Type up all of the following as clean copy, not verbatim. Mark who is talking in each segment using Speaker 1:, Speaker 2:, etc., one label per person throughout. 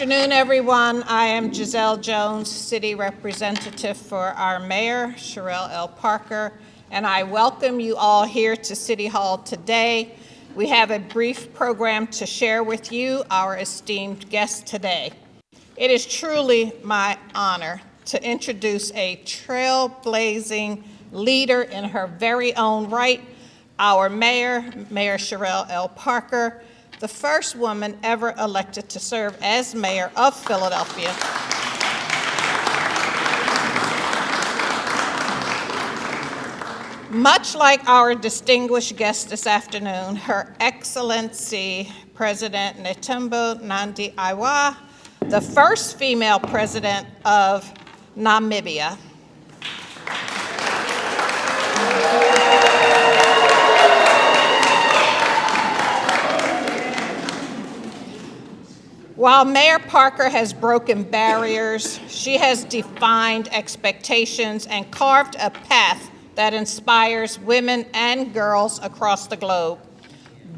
Speaker 1: afternoon, everyone. I am Giselle Jones, City Representative for our Mayor, Sherelle L. Parker, and I welcome you all here to City Hall today. We have a brief program to share with you, our esteemed guests today. It is truly my honor to introduce a trailblazing leader in her very own right, our Mayor, Mayor Sherelle L. Parker, the first woman ever elected to serve as mayor of Philadelphia. Much like our distinguished guest this afternoon, Her Excellency President Netumbo Nandi-Ndaitwah, the first female president of Namibia. While Mayor Parker has broken barriers, she has defined expectations and carved a path that inspires women and girls across the globe.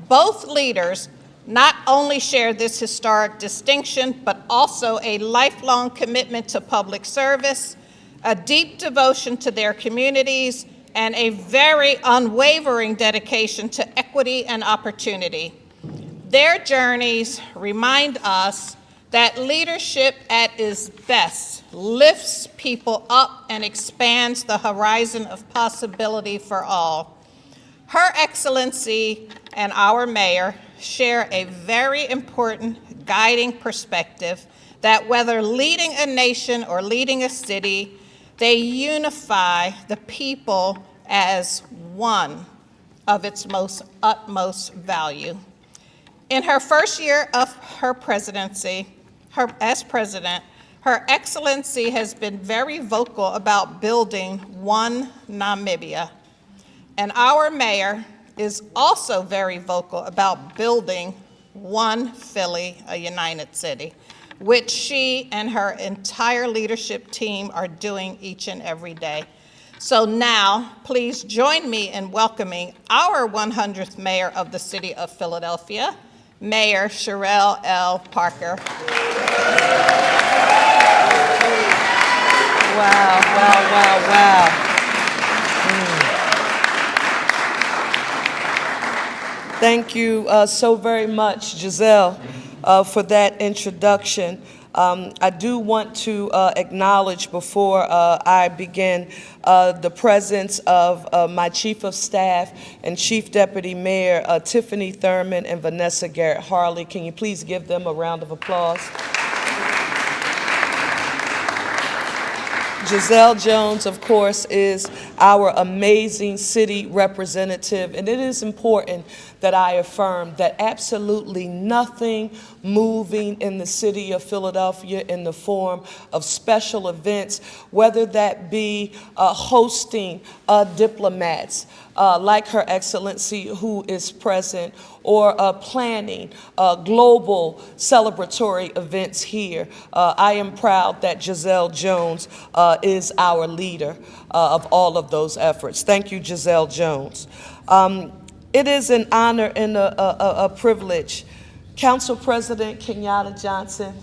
Speaker 1: Both leaders not only share this historic distinction, but also a lifelong commitment to public service, a deep devotion to their communities, and a very unwavering dedication to equity and opportunity. Their journeys remind us that leadership at its best lifts people up and expands the horizon of possibility for all. Her Excellency and our mayor share a very important guiding perspective that whether leading a nation or leading a city, they unify the people as one of its utmost value. In her first year of her presidency, as president, Her Excellency has been very vocal about building one Namibia. And our mayor is also very vocal about building one Philly, a united city, which she and her entire leadership team are doing each and every day. So now, please join me in welcoming our 100th mayor of the city of Philadelphia, Mayor Sherelle L. Parker.
Speaker 2: Wow, wow, wow, wow. Thank you so very much, Giselle, for that introduction. I do want to acknowledge before I begin the presence of my Chief of Staff and Chief Deputy Mayor, Tiffany Thurman and Vanessa Garrett Harley. Can you please give them a round of applause? Giselle Jones, of course, is our amazing city representative, and it is important that I affirm that absolutely nothing moving in the city of Philadelphia in the form of special events, whether that be hosting diplomats like Her Excellency who is present, or planning global celebratory events here. I am proud that Giselle Jones is our leader of all of those efforts. Thank you, Giselle Jones. It is an honor and a privilege. Council President Kenyatta Johnson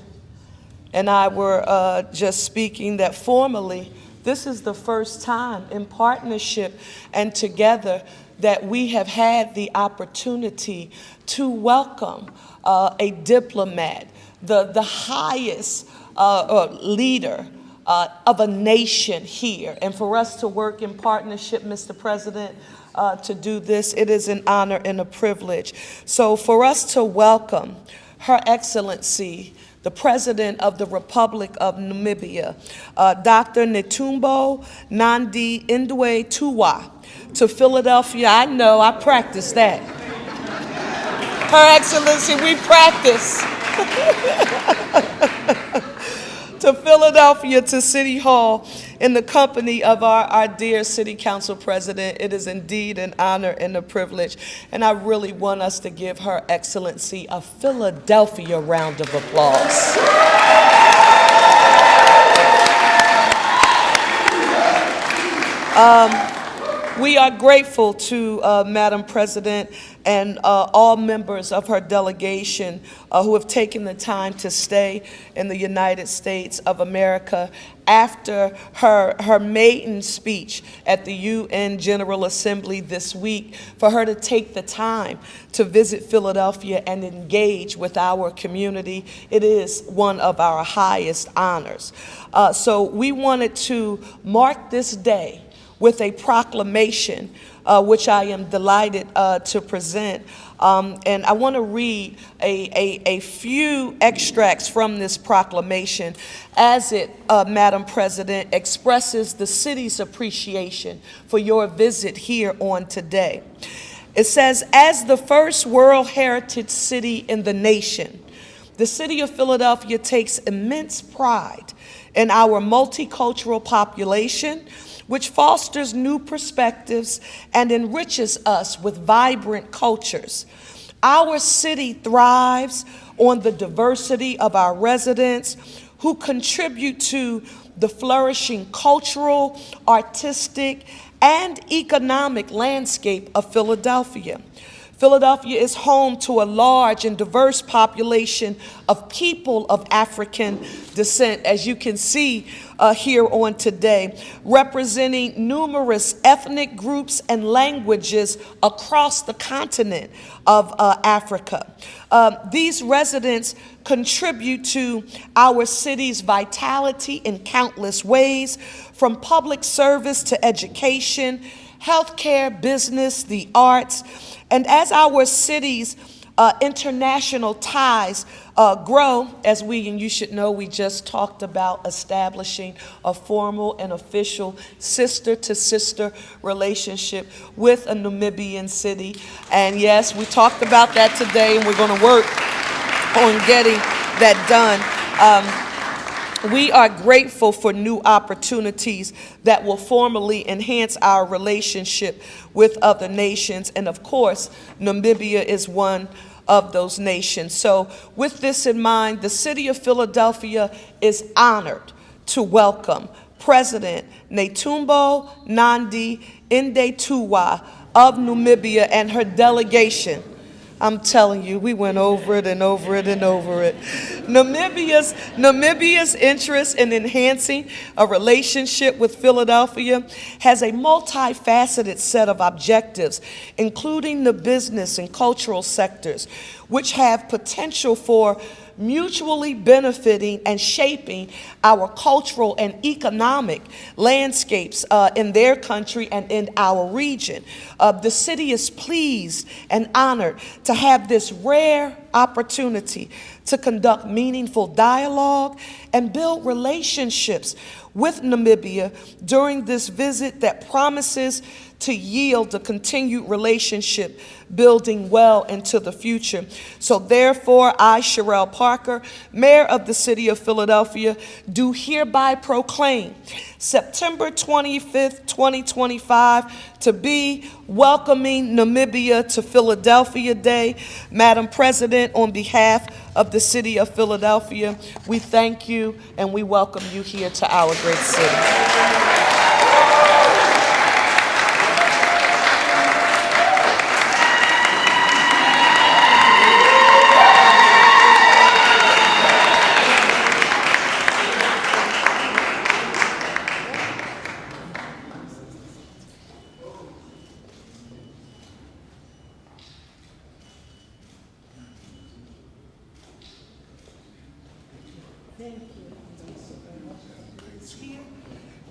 Speaker 2: and I were just speaking that formally, this is the first time in partnership and together that we have had the opportunity to welcome a diplomat, the highest leader of a nation here. And for us to work in partnership, Mr. President, to do this, it is an honor and a privilege. So for us to welcome Her Excellency, the President of the Republic of Namibia, Dr. Netumbo Nandi-Ndaitwah, to Philadelphia. I know, I practiced that. Her Excellency, we practice. To Philadelphia, to City Hall, in the company of our dear City Council President. It is indeed an honor and a privilege, and I really want us to give Her Excellency a Philadelphia round of applause. We are grateful to Madam President and all members of her delegation who have taken the time to stay in the United States of America after her maiden speech at the UN General Assembly this week, for her to take the time to visit Philadelphia and engage with our community. It is one of our highest honors. So we wanted to mark this day with a proclamation, which I am delighted to present. And I want to read a few extracts from this proclamation as it, Madam President, expresses the city's appreciation for your visit here on today. It says, as the first World Heritage City in the nation, the city of Philadelphia takes immense pride in our multicultural population, which fosters new perspectives and enriches us with vibrant cultures. Our city thrives on the diversity of our residents who contribute to the flourishing cultural, artistic, and economic landscape of Philadelphia. Philadelphia is home to a large and diverse population of people of African descent, as you can see here on today, representing numerous ethnic groups and languages across the continent of Africa. These residents contribute to our city's vitality in countless ways, from public service to education, healthcare, business, the arts. And as our city's international ties grow, as and you should know, we just talked about establishing a formal and official sister-to-sister relationship with a Namibian city. And yes, we talked about that today, and we're going to work on getting that done. We are grateful for new opportunities that will formally enhance our relationship with other nations. And of course, Namibia is one of those nations. So with this in mind, the city of Philadelphia is honored to welcome President Netumbo Nandi-Ndaitwah of Namibia and her delegation. I'm telling you, we went over it and over it and over it. Namibia's interest in enhancing a relationship with Philadelphia has a multifaceted set of objectives, including the business and cultural sectors, which have potential for mutually benefiting and shaping our cultural and economic landscapes in their country and in our region. The city is pleased and honored to have this rare opportunity to conduct meaningful dialogue and build relationships with Namibia during this visit that promises to yield a continued relationship building well into the future. So therefore, I, Sherelle Parker, Mayor of the City of Philadelphia, do hereby proclaim September 25th, 2025 to be Welcoming Namibia to Philadelphia Day. Madam President, on behalf of the City of Philadelphia, we thank you and we welcome you here to our great city.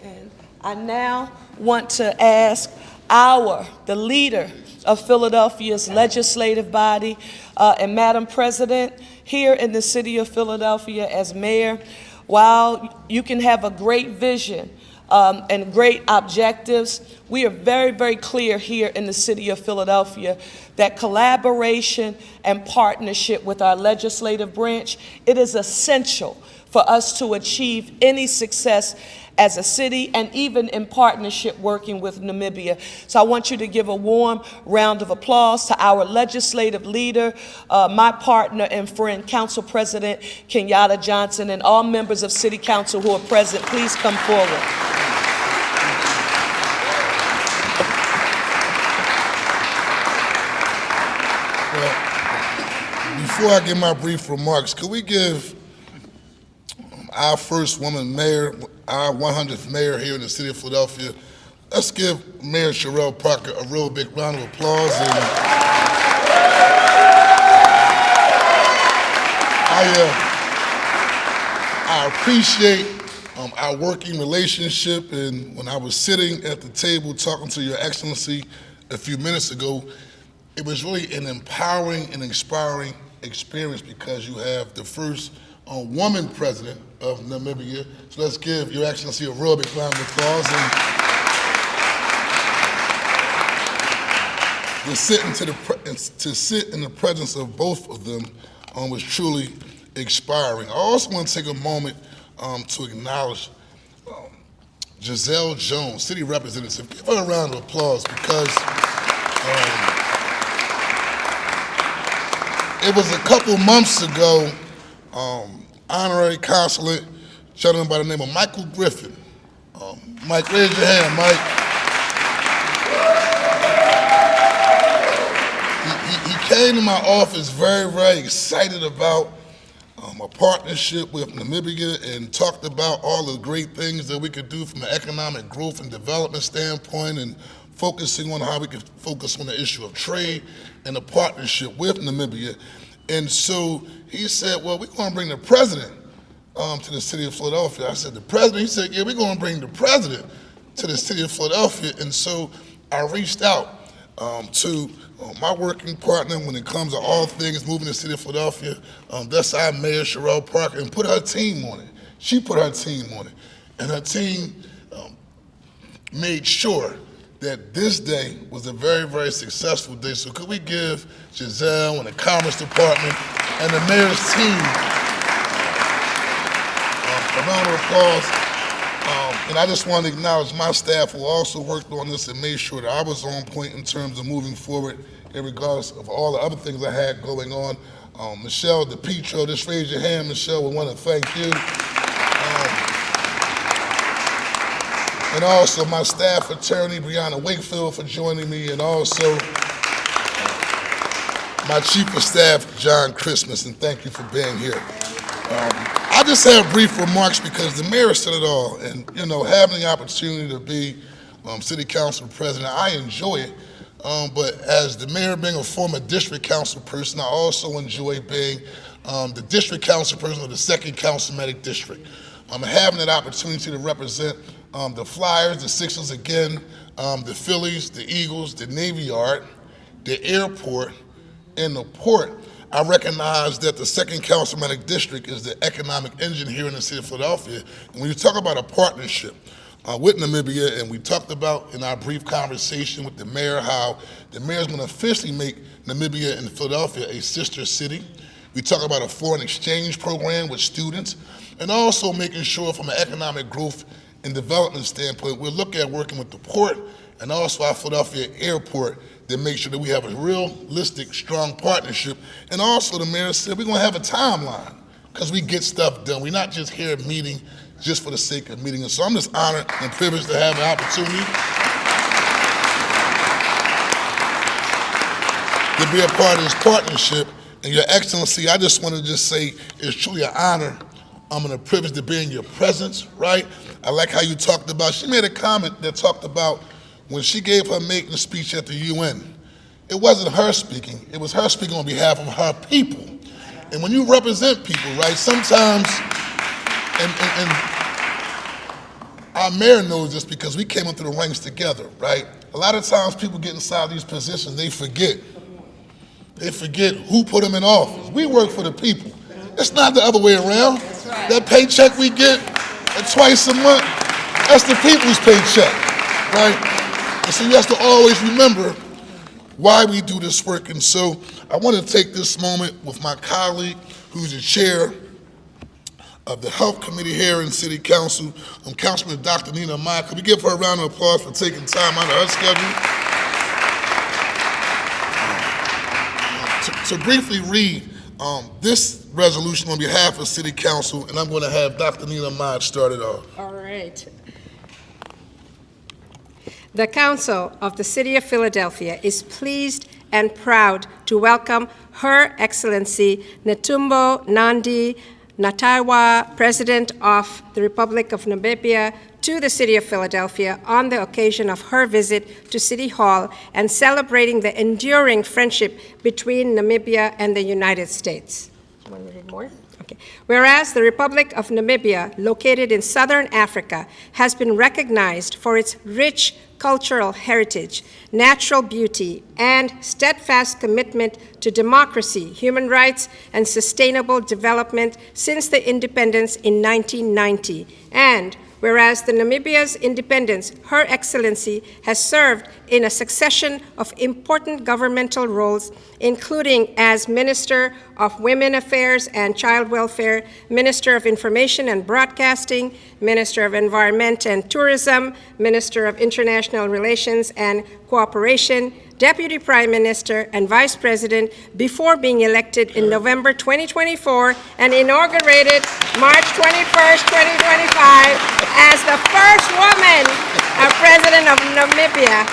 Speaker 2: And I now want to ask the leader of Philadelphia's legislative body, and Madam President, here in the city of Philadelphia as mayor, while you can have a great vision and great objectives, we are very, very clear here in the city of Philadelphia that collaboration and partnership with our legislative branch, it is essential for us to achieve any success as a city and even in partnership working with Namibia. So I want you to give a warm round of applause to our legislative leader, my partner and friend, Council President Kenyatta Johnson, and all members of City Council who are present. Please come forward.
Speaker 3: before I give my brief remarks, could we give our first woman mayor, our 100th mayor here in the city of Philadelphia, let's give Mayor Sherelle Parker a real big round of applause. And I appreciate our working relationship, and when I was sitting at the table talking to Your Excellency a few minutes ago, it was really an empowering and inspiring experience because you have the first woman president of Namibia. So let's give Your Excellency a real big round of applause. And to sit in the presence of both of them was truly inspiring. I also want to take a moment to acknowledge Giselle Jones, city representative. Give her a round of applause because it was a couple months ago, honorary consulate, gentleman by the name of Michael Griffin. Mike, raise your hand, Mike. He came to my office very, very excited about a partnership with Namibia and talked about all the great things that we could do from an economic growth and development standpoint, and focusing on how we could focus on the issue of trade and a partnership with Namibia. And so he said, well, we're going to bring the president to the city of Philadelphia. I said, the president? He said, yeah, we're going to bring the president to the city of Philadelphia. And so I reached out to my working partner when it comes to all things moving the city of Philadelphia. That's our Mayor Sherelle Parker, and put her team on it. She put her team on it. And her team made sure that this day was a very, very successful day. So could we give Giselle and the Commerce Department and the mayor's team a round of applause? And I just want to acknowledge my staff who also worked on this and made sure that I was on point in terms of moving forward in regards of all the other things I had going on. Michelle DePietro, just raise your hand, Michelle, we want to thank you. And also my staff attorney, Brianna Wakefield, for joining me, and also my chief of staff, John Christmas, and thank you for being here. I just have brief remarks because the mayor said it all, and having the opportunity to be city council president, I enjoy it. But as the mayor being a former district council person, I also enjoy being the district council person of the 2nd Councilmanic District. Having that opportunity to represent the Flyers, the Sixers again, the Phillies, the Eagles, the Navy Yard, the airport, and the port. I recognize that the 2nd Councilmanic District is the economic engine here in the city of Philadelphia. And when you talk about a partnership with Namibia, and we talked about in our brief conversation with the mayor how the mayor is going to officially make Namibia and Philadelphia a sister city. We talk about a foreign exchange program with students, and also making sure from an economic growth and development standpoint, we'll look at working with the port and also our Philadelphia airport to make sure that we have a realistic, strong partnership. And also the mayor said we're going to have a timeline because we get stuff done. We're not just here meeting just for the sake of meeting. And so I'm just honored and privileged to have the opportunity to be a part of this partnership. And Your Excellency, I just want to just say it's truly an honor and a privilege to be in your presence, right? I like how you talked about, she made a comment that talked about when she gave her maiden speech at the UN, it wasn't her speaking, it was her speaking on behalf of her people. And when you represent people, right, sometimes, and our mayor knows this because we came up through the ranks together, right? A lot of times people get inside these positions, they forget who put them in office. We work for the people. It's not the other way around. Right. That paycheck we get twice a month, that's the people's paycheck, right? And so you have to always remember why we do this work. And so I want to take this moment with my colleague, who's the chair of the Health Committee here in City Council, Councilman Dr. Nandi-Ndaitwah. Could we give her a round of applause for taking time out of her schedule? To briefly read this resolution on behalf of City Council, and I'm going to have Dr. Nandi-Ndaitwah start it off.
Speaker 4: All right. The Council of the City of Philadelphia is pleased and proud to welcome Her Excellency Netumbo Nandi-Ndaitwah, President of the Republic of Namibia, to the City of Philadelphia on the occasion of her visit to City Hall and celebrating the enduring friendship between Namibia and the United States. Want to read more? Okay. Whereas the Republic of Namibia, located in southern Africa, has been recognized for its rich cultural heritage, natural beauty, and steadfast commitment to democracy, human rights, and sustainable development since the independence in 1990. And whereas the Namibia's independence, Her Excellency has served in a succession of important governmental roles, including as Minister of Women Affairs and Child Welfare, Minister of Information and Broadcasting, Minister of Environment and Tourism, Minister of International Relations and Cooperation, Deputy Prime Minister and Vice President before being elected in November 2024 and inaugurated March 21st, 2025 as the first woman President of Namibia.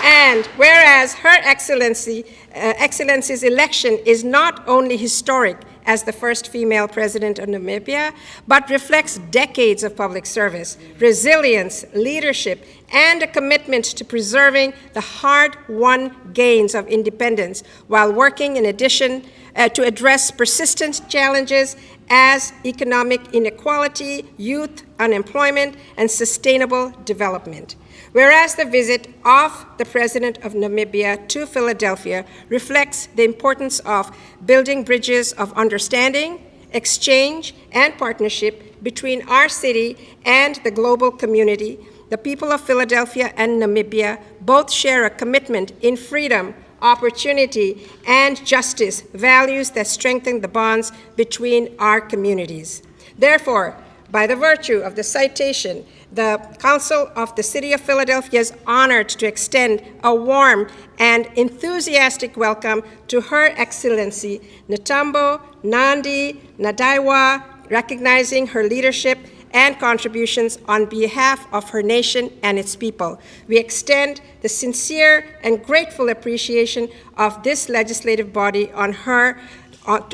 Speaker 4: And whereas Her Excellency's election is not only historic as the first female president of Namibia, but reflects decades of public service, resilience, leadership, and a commitment to preserving the hard-won gains of independence while working in addition to address persistent challenges as economic inequality, youth unemployment, and sustainable development. Whereas the visit of the President of Namibia to Philadelphia reflects the importance of building bridges of understanding, exchange, and partnership between our city and the global community, the people of Philadelphia and Namibia both share a commitment in freedom, opportunity, and justice, values that strengthen the bonds between our communities. Therefore, by the virtue of the citation, the Council of the City of Philadelphia is honored to extend a warm and enthusiastic welcome to Her Excellency Netumbo Nandi-Ndaitwah, recognizing her leadership and contributions on behalf of her nation and its people. We extend the sincere and grateful appreciation of this legislative body on her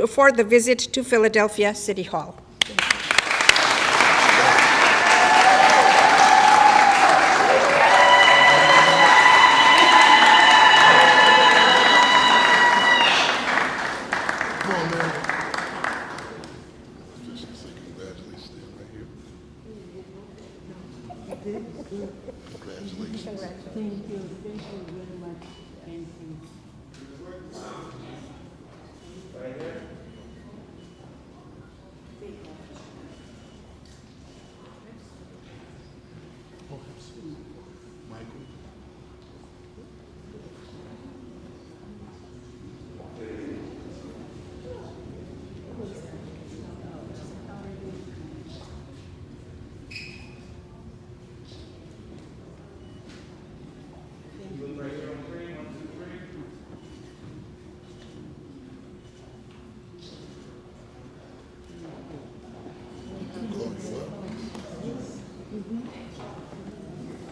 Speaker 4: for the visit to Philadelphia City Hall.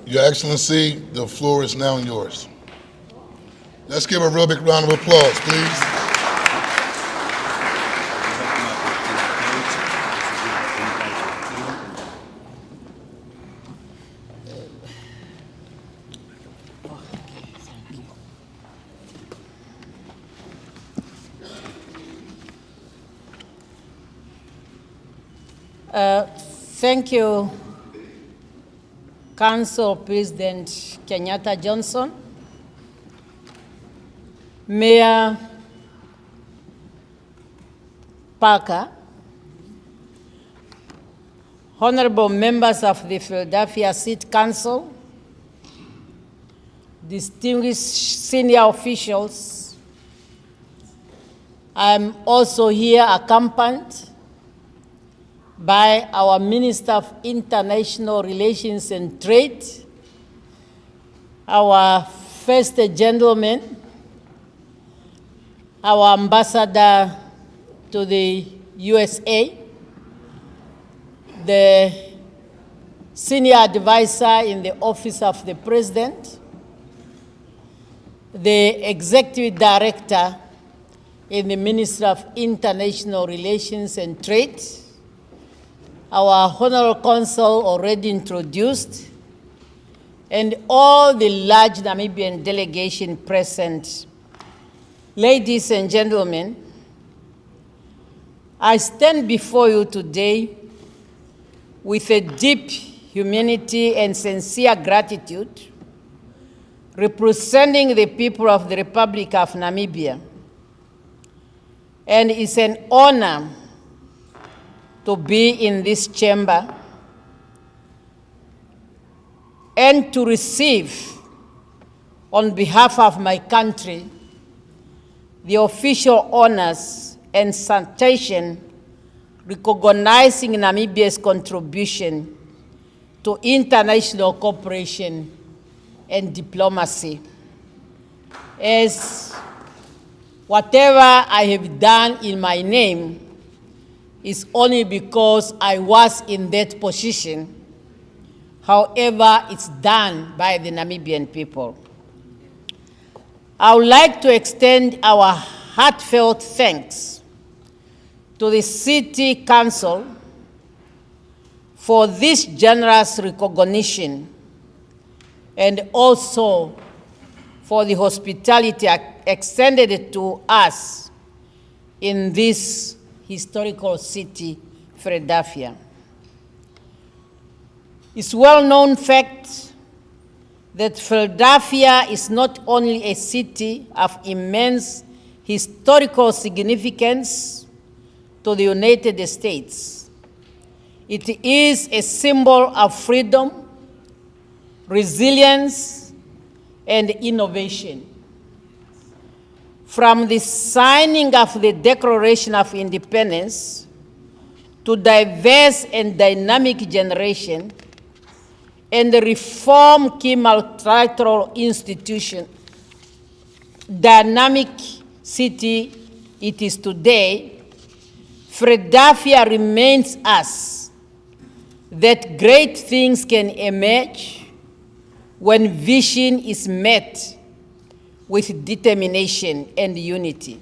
Speaker 3: Your Excellency, the floor is now yours. Let's give a real big round of applause, please.
Speaker 5: Thank you, Council President Kenyatta Johnson, Mayor Parker, honorable members of the Philadelphia City Council, distinguished senior officials. I'm also here accompanied by our Minister of International Relations and Trade, our First Gentleman, our Ambassador to the USA, the Senior Advisor in the Office of the President, the Executive Director in the Ministry of International Relations and Trade, our Honorable Consul already introduced, and all the large Namibian delegation present. Ladies and gentlemen, I stand before you today with a deep humility and sincere gratitude, representing the people of the Republic of Namibia. And it's an honor to be in this chamber and to receive, on behalf of my country, the official honors and citation recognizing Namibia's contribution to international cooperation and diplomacy. As whatever I have done in my name is only because I was in that position. However, it's done by the Namibian people. I would like to extend our heartfelt thanks to the City Council for this generous recognition and also for the hospitality extended to us in this historical city, Philadelphia. It's well-known fact that Philadelphia is not only a city of immense historical significance to the United States. It is a symbol of freedom, resilience, and innovation. From the signing of the Declaration of Independence to diverse and dynamic generation and the reform key multilateral institution, dynamic city it is today, Philadelphia reminds us that great things can emerge when vision is met with determination and unity.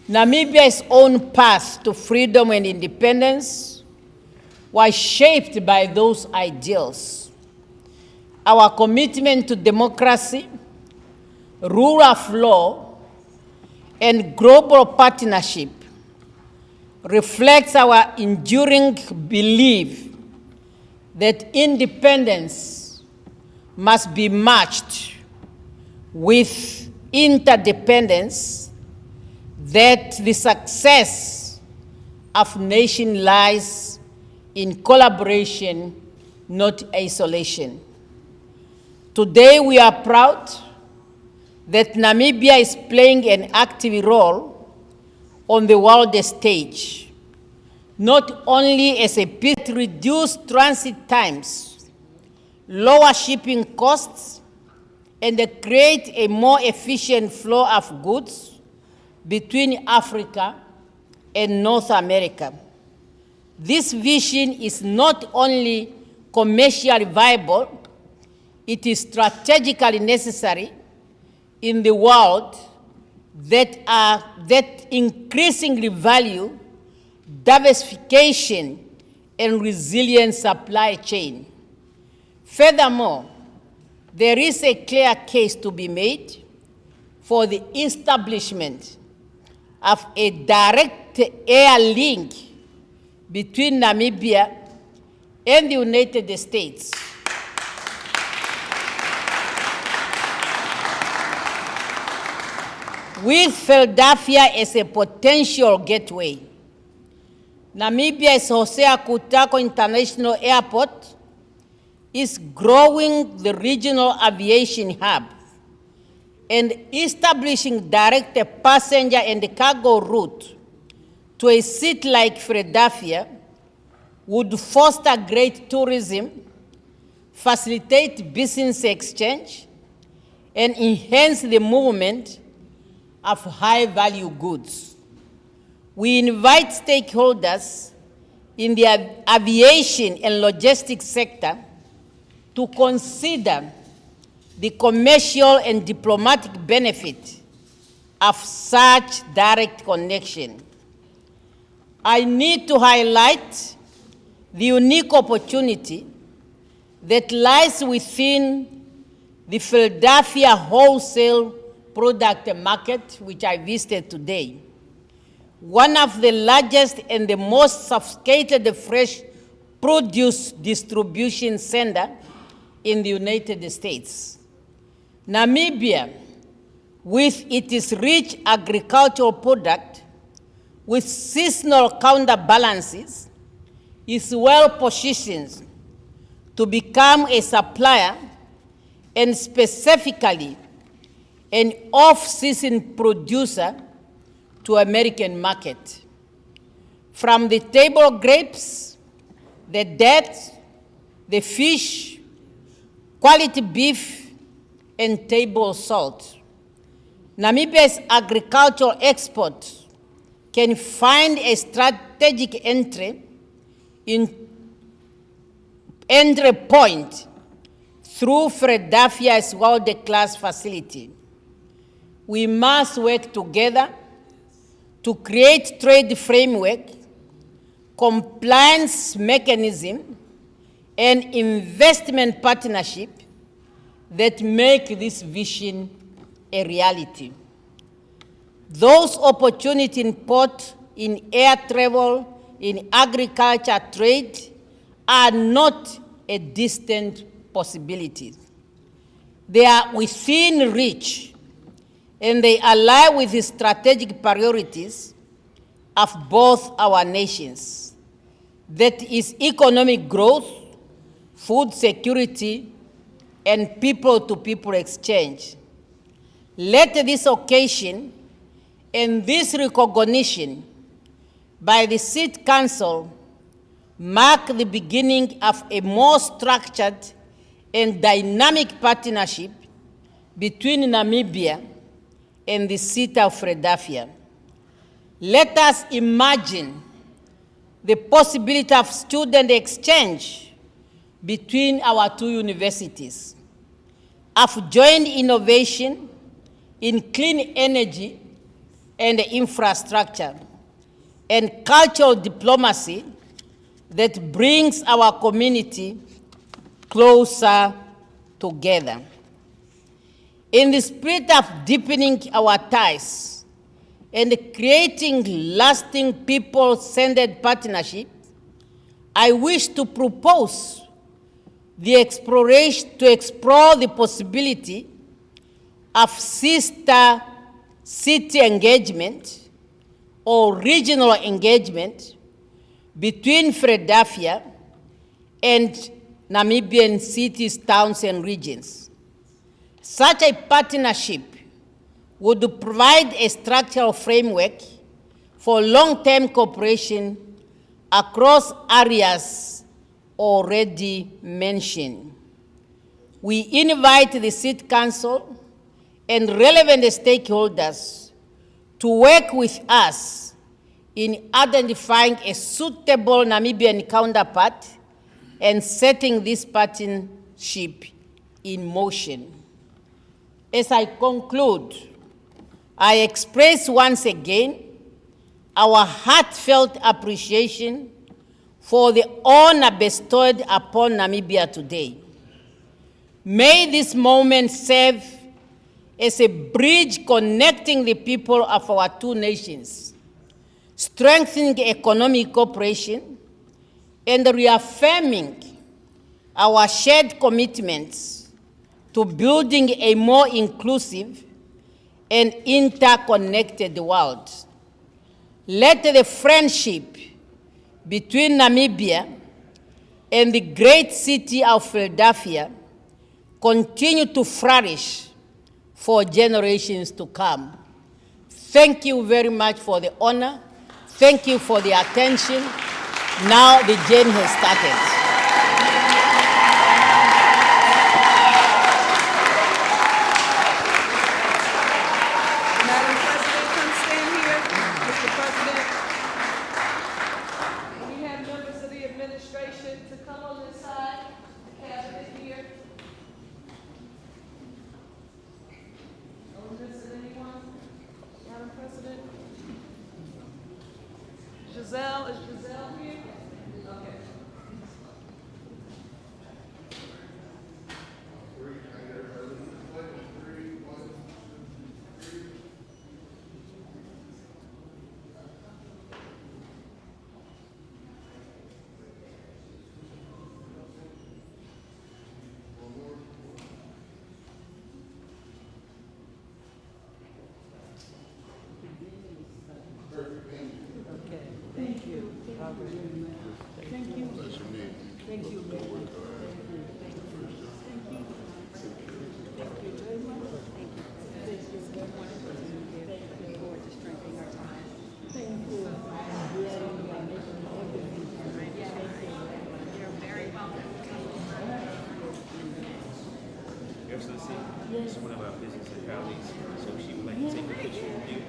Speaker 5: Namibia's own path to freedom and independence was shaped by those ideals. Our commitment to democracy, rule of law, and global partnership reflects our enduring belief that independence must be matched with interdependence, that the success of nation lies in collaboration, not isolation. Today we are proud that Namibia is playing an active role on the world stage, not only as a bit reduced transit times, lower shipping costs, and create a more efficient flow of goods between Africa and North America. This vision is not only commercially viable, it is strategically necessary in the world that increasingly value diversification and resilient supply chain. Furthermore, there is a clear case to be made for the establishment of a direct air link between Namibia and the United States. With Philadelphia as a potential gateway, Namibia's Hosea Kutako International Airport is growing the regional aviation hub and establishing direct passenger and cargo route to a city like Philadelphia would foster great tourism, facilitate business exchange, and enhance the movement of high-value goods. We invite stakeholders in the aviation and logistics sector to consider the commercial and diplomatic benefit of such direct connection. I need to highlight the unique opportunity that lies within the Philadelphia wholesale product market, which I visited today, one of the largest and the most sophisticated fresh produce distribution center in the United States. Namibia, with its rich agricultural product, with seasonal counterbalances, is well positioned to become a supplier and specifically an off-season producer to American market. From the table grapes, the dates, the fish, quality beef, and table salt, Namibia's agricultural exports can find a strategic entry point through Philadelphia's world-class facility. We must work together to create trade framework, compliance mechanism, and investment partnership that make this vision a reality. Those opportunities in port, in air travel, in agriculture trade are not a distant possibility. They are within reach, and they align with the strategic priorities of both our nations. That is economic growth, food security, and people-to-people exchange. Let this occasion and this recognition by the City Council mark the beginning of a more structured and dynamic partnership between Namibia and the city of Philadelphia. Let us imagine the possibility of student exchange between our two universities, of joint innovation in clean energy and infrastructure, and cultural diplomacy that brings our community closer together. In the spirit of deepening our ties and creating lasting people-centered partnership, I wish to propose to explore the possibility of sister city engagement or regional engagement between Philadelphia and Namibian cities, towns, and regions. Such a partnership would provide a structural framework for long-term cooperation across areas already mentioned. We invite the City Council and relevant stakeholders to work with us in identifying a suitable Namibian counterpart and setting this partnership in motion. As I conclude, I express once again our heartfelt appreciation for the honor bestowed upon Namibia today. May this moment serve as a bridge connecting the people of our two nations, strengthening economic cooperation, and reaffirming our shared commitments to building a more inclusive and interconnected world. Let the friendship between Namibia and the great city of Philadelphia continue to flourish for generations to come. Thank you very much for the honor. Thank you for the attention. Now the game has started.
Speaker 2: Madam President, come stand here. Mr. President. We have members of the administration to come on this side. Cabinet here.
Speaker 6: Excellency, this is one of our business and colleagues, so she would like to take a picture with you.